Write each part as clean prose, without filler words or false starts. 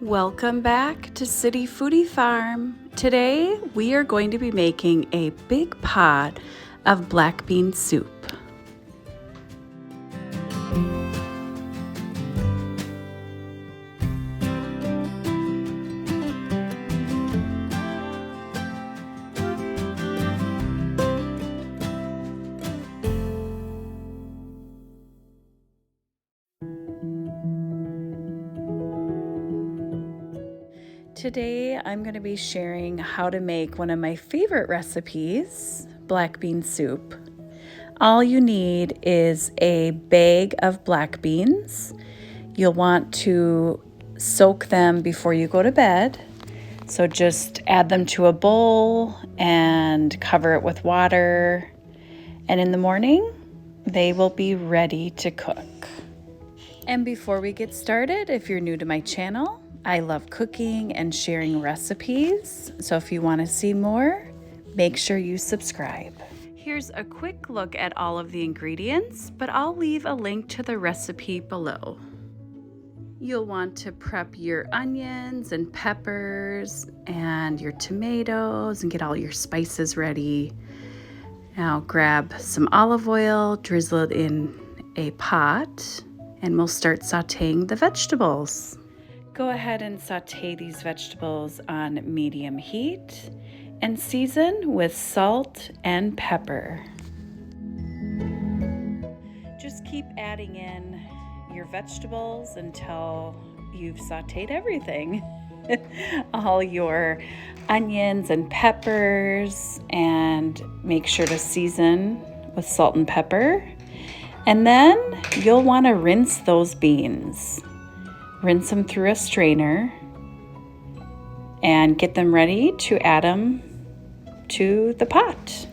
Welcome back to City Foodie Farm. Today we are going to be making a big pot of black bean soup. Today I'm going to be sharing how to make one of my favorite recipes, black bean soup. All you need is a bag of black beans. You'll want to soak them before you go to bed. So just add them to a bowl and cover it with water. And in the morning, they will be ready to cook. And before we get started, if you're new to my channel, I love cooking and sharing recipes, so if you want to see more, make sure you subscribe. Here's a quick look at all of the ingredients, but I'll leave a link to the recipe below. You'll want to prep your onions and peppers and your tomatoes and get all your spices ready. Now grab some olive oil, drizzle it in a pot, and we'll start sauteing the vegetables. Go ahead and saute these vegetables on medium heat and season with salt and pepper. Just keep adding in your vegetables until you've sauteed everything. All your onions and peppers, and make sure to season with salt and pepper. And then you'll want to rinse those beans. Rinse them through a strainer and get them ready to add them to the pot.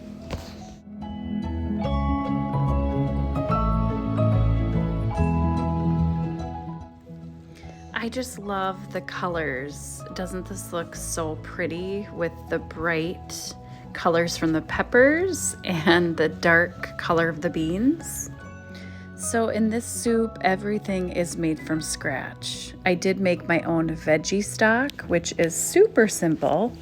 I just love the colors. Doesn't this look so pretty with the bright colors from the peppers and the dark color of the beans? So in this soup, everything is made from scratch. I did make my own veggie stock, which is super simple.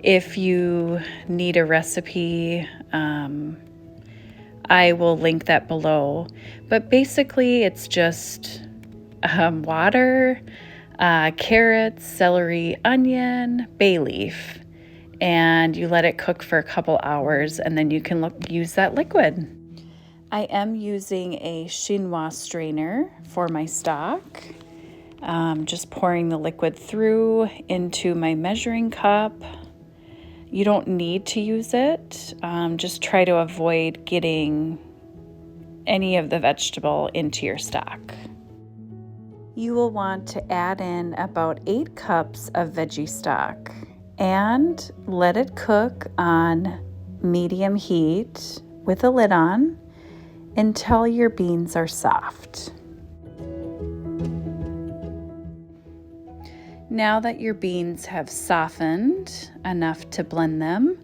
If you need a recipe, I will link that below. But basically, it's just water, carrots, celery, onion, bay leaf, and you let it cook for a couple hours, and then you can use that liquid. I am using a Quinoa strainer for my stock. Just pouring the liquid through into my measuring cup. You don't need to use it. Just try to avoid getting any of the vegetable into your stock. You will want to add in about 8 cups of veggie stock and let it cook on medium heat with a lid on until your beans are soft. Now that your beans have softened enough to blend them,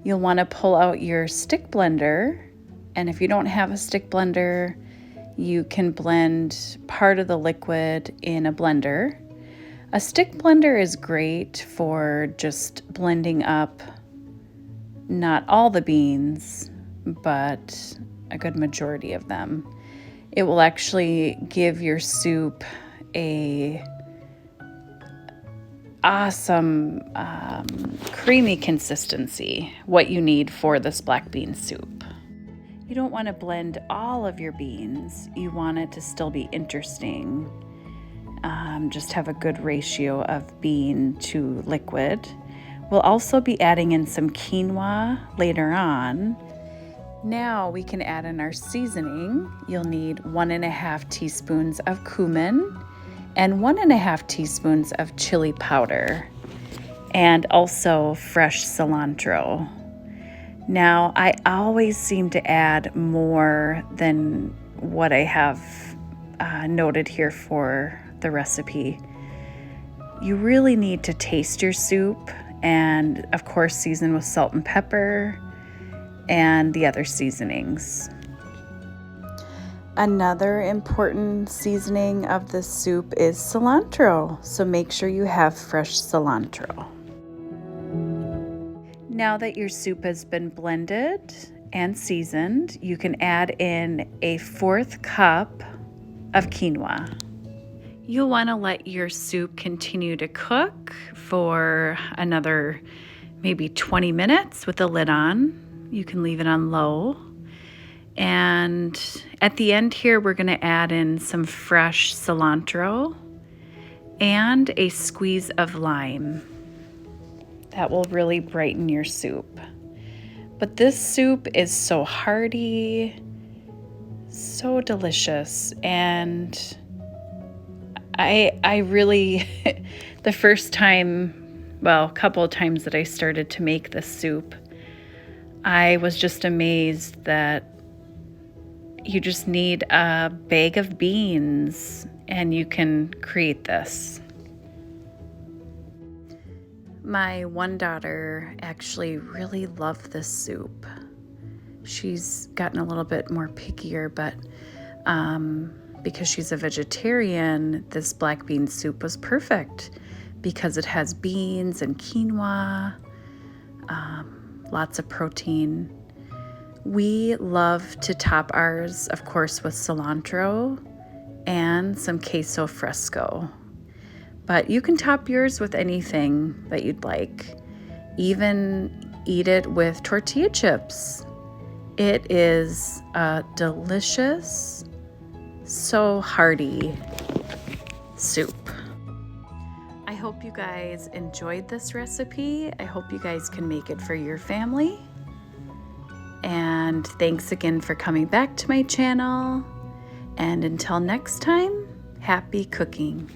you'll want to pull out your stick blender. And if you don't have a stick blender, you can blend part of the liquid in a blender. A stick blender is great for just blending up not all the beans, but a good majority of them. It will actually give your soup a awesome creamy consistency, what you need for this black bean soup. You don't want to blend all of your beans. You want it to still be interesting. Just have a good ratio of bean to liquid. We'll also be adding in some quinoa later on. Now we can add in our seasoning. You'll need 1.5 teaspoons of cumin and 1.5 teaspoons of chili powder, and also fresh cilantro. Now, I always seem to add more than what I have noted here for the recipe. You really need to taste your soup and, of course, season with salt and pepper and the other seasonings. Another important seasoning of this soup is cilantro, so make sure you have fresh cilantro. Now that your soup has been blended and seasoned, you can add in a 1/4 cup of quinoa. You'll want to let your soup continue to cook for another maybe 20 minutes with the lid on. You can leave it on low. And at the end here, we're going to add in some fresh cilantro and a squeeze of lime. That will really brighten your soup. But this soup is so hearty, so delicious, and I really, the first time, well, a couple of times that I started to make this soup, I was just amazed that you just need a bag of beans and you can create this. My one daughter actually really loved this soup. She's gotten a little bit more pickier, but because she's a vegetarian, this black bean soup was perfect because it has beans and quinoa, lots of protein. We love to top ours, of course, with cilantro and some queso fresco. But you can top yours with anything that you'd like. Even eat it with tortilla chips. It is a delicious, so hearty soup. I hope you guys enjoyed this recipe. I hope you guys can make it for your family. And thanks again for coming back to my channel. And until next time, happy cooking.